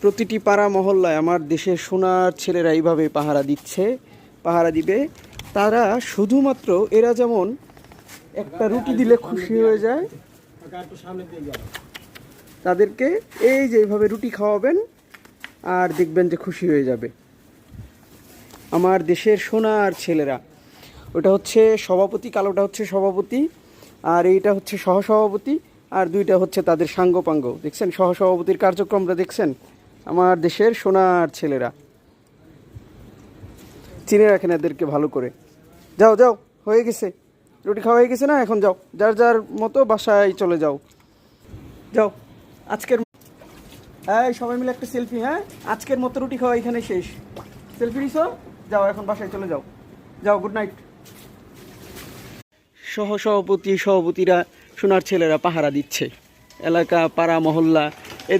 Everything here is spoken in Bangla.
প্রতিটি পাড়া মহল্লায় আমার দেশের সোনার ছেলেরা এইভাবে পাহারা দিবে। তারা শুধুমাত্র এরা যেমন একটা রুটি দিলে খুশি হয়ে যায়, তাদেরকে এই যে এইভাবে রুটি খাওয়াবেন আর দেখবেন যে খুশি হয়ে যাবে। আমার দেশের সোনার ছেলেরা। ওটা হচ্ছে সভাপতি, কালোটা হচ্ছে সভাপতি, আর এইটা হচ্ছে সহসভাপতি, আর দুইটা হচ্ছে তাদের সাঙ্গপাঙ্গ। দেখছেন সহসভাপতির কার্যক্রমটা দেখছেন? আমার দেশের সোনার ছেলেরা। চিনে রাখেন এদেরকে ভালো করে। যাও যাও, হয়ে গেছে, রুটি খাওয়া হয়ে গেছে না? এখন যাও, যার যার মতো বাসায় চলে যাও। যাও আজকের, এই সবাই মিলে একটা সেলফি। হ্যাঁ, আজকের মতো রুটি খাওয়া এখানে শেষ। সেলফি নিছো? যাও এখন বাসায় চলে যাও। যাও, গুড নাইট। সহসভাপতি সভাপতিরা সোনার ছেলেরা পাহারা দিচ্ছে এলাকা, পাড়া, মহল্লা।